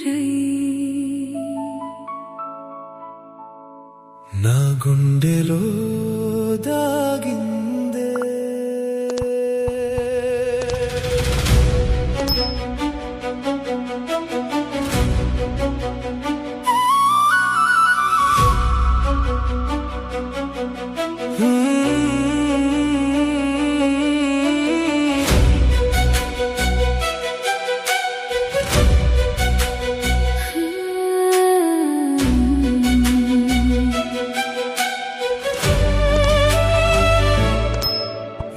ఊపిరై నా గుండెలో దాగిందే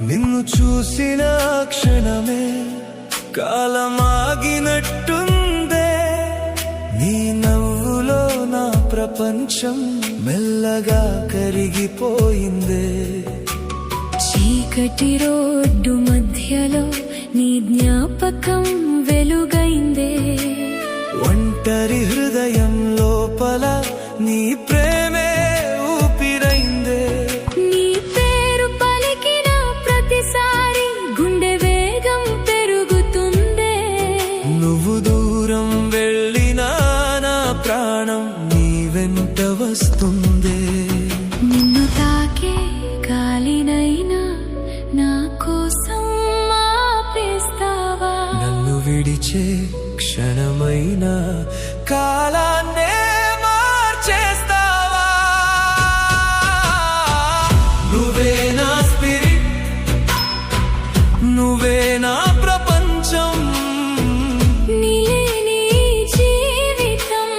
నిన్ను చూసిన క్షణమే కాలమాగినట్టుందే నీ నవ్వులో నా ప్రపంచం మెల్లగా కరిగిపోయిందే చీకటి రోడ్డు మధ్యలో నీ జ్ఞాపకం వెలుగైందే ఒంటరి హృదయం లోపల నీ ప్రేమే ఊపిరైందే నీ పేరు పలికిన ప్రతిసారి గుండె వేగం పెరుగుతుందే నువ్వు దూరం వెళ్ళినా నా ప్రాణం నీ వెంట వస్తుందే నిన్ను తాకే గాలినైనా నా కోసం ఆపేస్తావా నన్ను విడిచే క్షణమైనా కాలాన్నే మార్చేస్తావా నువ్వే నా స్పిరిట్ నువ్వే నా ప్రపంచం నీలేని జీవితం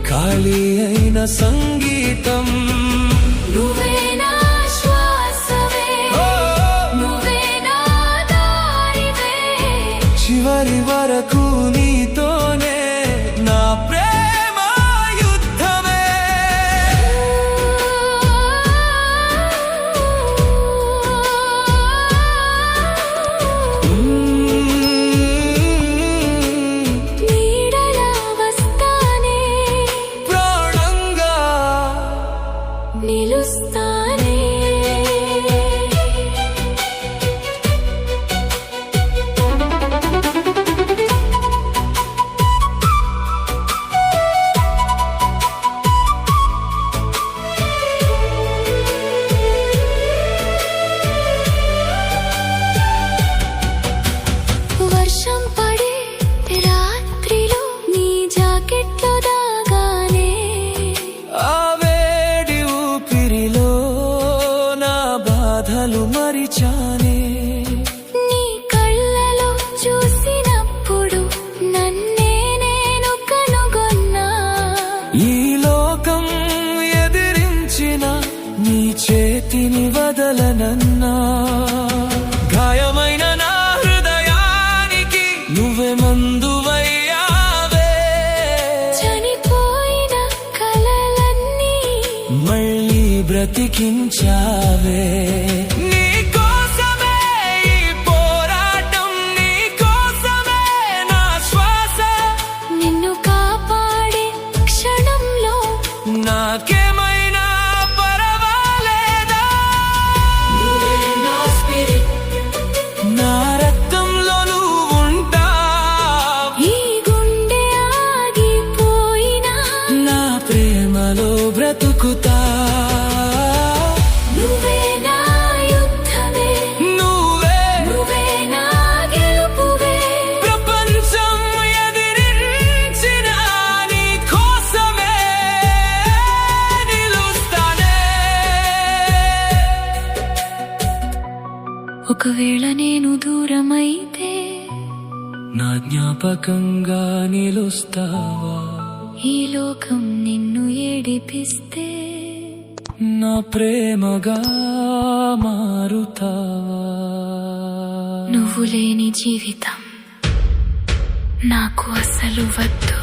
ఖాళీ అయిన సంగీతం నువ్వే నా శ్వాసవే నువ్వే నా దారివే చివరి వరకు నీతోనే నా ప్రేమ యుద్ధమే నీడలా వస్తానే ప్రాణంగా నిలుస్తానే వర్షం పడే రాత్రిలో నీ జాకెట్లో దాగానే ఆ వేడి ఊపిరిలో నా బాధలు మరిచానే నీ కళ్ళలో చూసినప్పుడు నన్నే నేను కనుగొన్నా ఈ లోకం ఎదిరించిన నీ చేతిని వదలనన్నా గాయమైన నా హృదయానికి నువ్వే మందువయ్యావే చనిపోయిన కలలన్నీ మళ్ళీ బ్రతికించావే నీ కోసమే ఈ పోరాటం నీ కోసమే నా శ్వాస నిన్ను కాపాడే క్షణంలో నాకేమైనా పర్వాలేదా నా స్పిరిట్ నా రక్తంలో నువ్వుంటా ఈ గుండె ఆగిపోయినా నా ప్రేమలో బ్రతుకుతా నువ్వే నా యుద్ధమే నువ్వే నువ్వే నా గెలుపువే ప్రపంచం ఎదిరించిన నీ కోసమే నిలుస్తానే ఒకవేళ నేను దూరమైతే నా జ్ఞాపకంగా నిలుస్తావా ఈ లోకం నిన్ను ఏడిపిస్తే నా ప్రేమగా మారుతావా నువ్వు లేని జీవితం నాకు అసలు వద్దు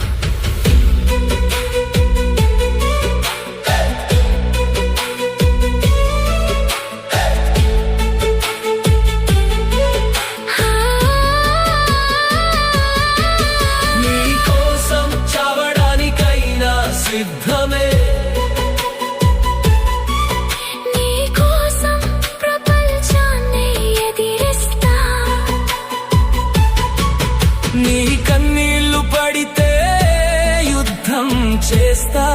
నీ కన్నీళ్లు పడితే చేస్తా